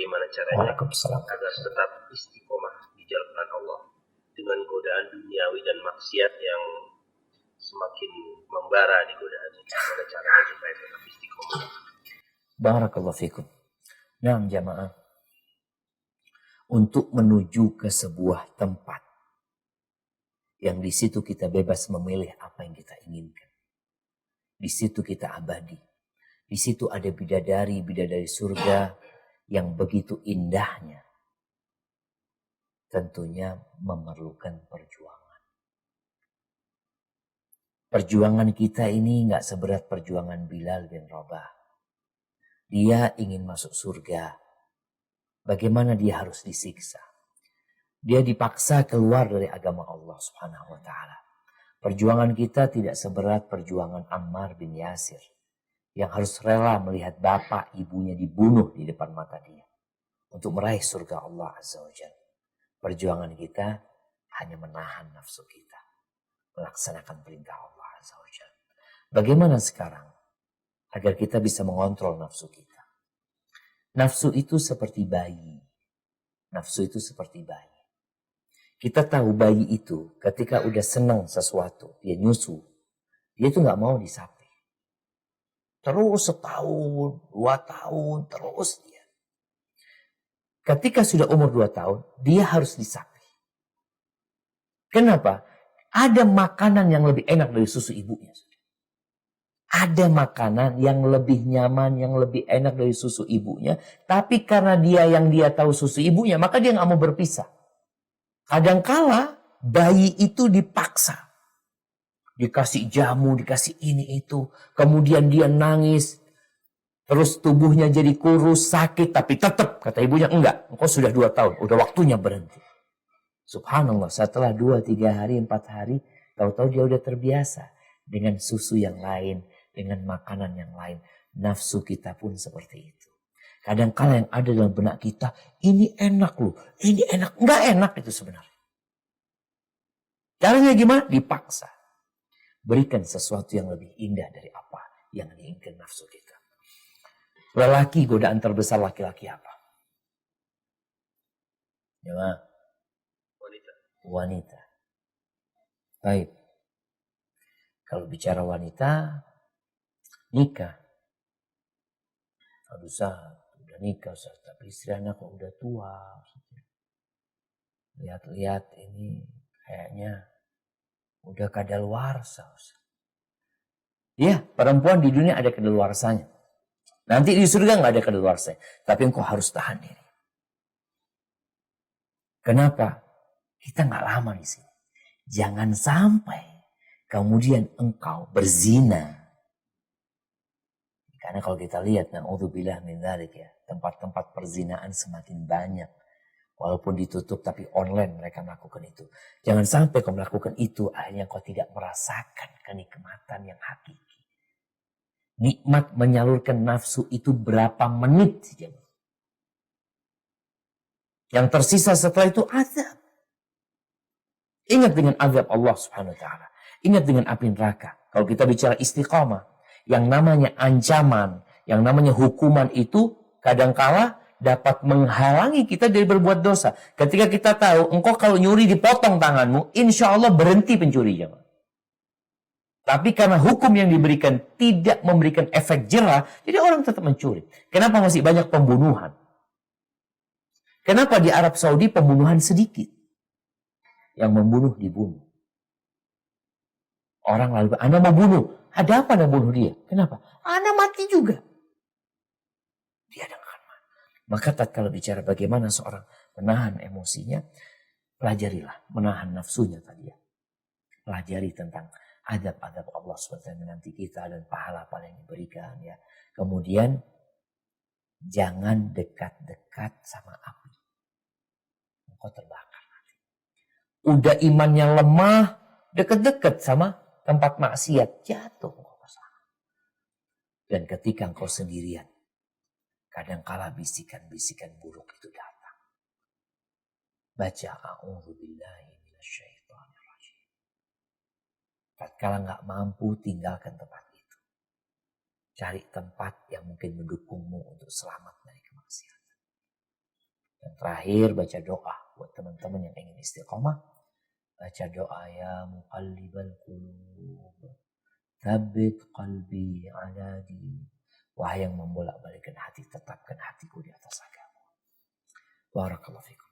bagaimana caranya agar tetap istiqomah di jalan Allah dengan godaan duniawi dan maksiat yang semakin membara di godaan. Bagaimana caranya supaya tetap istiqomah? Barakallahu fikum. Nah, jamaah, untuk menuju ke sebuah tempat yang di situ kita bebas memilih apa yang kita inginkan. Di situ kita abadi. Di situ ada bidadari surga yang begitu indahnya. Tentunya memerlukan perjuangan. Perjuangan kita ini gak seberat perjuangan Bilal bin Rabah. Dia ingin masuk surga. Bagaimana dia harus disiksa? Dia dipaksa keluar dari agama Allah Subhanahu wa taala. Perjuangan kita tidak seberat perjuangan Ammar bin Yasir yang harus rela melihat bapak ibunya dibunuh di depan mata dia untuk meraih surga Allah Azza wa Jalla. Perjuangan kita hanya menahan nafsu kita, melaksanakan perintah Allah Azza wa Jalla. Bagaimana sekarang agar kita bisa mengontrol nafsu kita? Nafsu itu seperti bayi. Nafsu itu seperti bayi. Kita tahu bayi itu ketika udah senang sesuatu, dia nyusu, dia tuh gak mau disapi. Terus setahun, 2 tahun, terus dia. Ketika sudah umur 2 tahun, dia harus disapi. Kenapa? Ada makanan yang lebih enak dari susu ibunya. Ada makanan yang lebih nyaman, yang lebih enak dari susu ibunya. Tapi karena dia tahu susu ibunya, maka dia gak mau berpisah. Kadangkala bayi itu dipaksa. Dikasih jamu, dikasih ini itu. Kemudian dia nangis. Terus tubuhnya jadi kurus, sakit. Tapi tetap, kata ibunya, enggak. Engkau sudah 2 tahun, udah waktunya berhenti. Subhanallah, setelah 2, 3 hari, 4 hari. Tahu-tahu dia udah terbiasa. Dengan susu yang lain, dengan makanan yang lain. Nafsu kita pun seperti itu. Kadang-kala yang ada dalam benak kita, ini enak loh, ini enak. Enggak enak itu sebenarnya. Caranya gimana? Dipaksa. Berikan sesuatu yang lebih indah dari apa yang diinginkan nafsu kita. Lelaki, godaan terbesar laki-laki apa? Ya, wanita. Baik. Kalau bicara wanita, nikah. Aduh, udah nikah, tapi istri anak kok udah tua. Lihat-lihat ini kayaknya udah kadaluarsa. Ya, perempuan di dunia ada kadaluarsanya. Nanti di surga nggak ada kadaluarsanya. Tapi engkau harus tahan diri. Kenapa? Kita nggak lama di sini. Jangan sampai kemudian engkau berzina. Karena kalau kita lihat, na'udzubillah min dzalik ya, tempat-tempat perzinaan semakin banyak. Walaupun ditutup tapi online mereka melakukan itu. Jangan sampai kau melakukan itu akhirnya kau tidak merasakan kenikmatan yang hakiki. Nikmat menyalurkan nafsu itu berapa menit saja. Yang tersisa setelah itu azab. Ingat dengan azab Allah Subhanahu wa taala. Ingat dengan api neraka. Kalau kita bicara istiqamah, yang namanya ancaman, yang namanya hukuman itu kadangkala dapat menghalangi kita dari berbuat dosa. Ketika kita tahu, engkau kalau nyuri dipotong tanganmu, insya Allah berhenti pencuri. Tapi karena hukum yang diberikan tidak memberikan efek jerah, jadi orang tetap mencuri. Kenapa masih banyak pembunuhan? Kenapa di Arab Saudi pembunuhan sedikit? Yang membunuh dibunuh. Orang lalu, Anda mau bunuh. Ada apa Anda bunuh dia? Kenapa? Anda mati juga. Dia akan mati. Maka tatkala bicara bagaimana seorang menahan emosinya, pelajarilah menahan nafsunya tadi ya. Pelajari tentang adab-adab Allah SWT menanti kita dan pahala-pahala yang diberikan ya. Kemudian jangan dekat-dekat sama api. Engkau terbakar nanti. Udah imannya lemah, dekat-dekat sama tempat maksiat, jatuh engkau ke sana. Dan ketika engkau sendirian, kadangkala bisikan-bisikan buruk itu datang. Baca a'udzubillahi minasyaitonir rajim. Tatkala enggak mampu, tinggalkan tempat itu. Cari tempat yang mungkin mendukungmu untuk selamat dari kemaksiatan. Yang terakhir baca doa buat teman-teman yang ingin istiqomah. Baca doa ya muqallibal qulub, tsabbit qalbi ala din. Wahai yang membolak-balikkan hati, tetapkan hatiku di atas agama. Barakallahu fikum.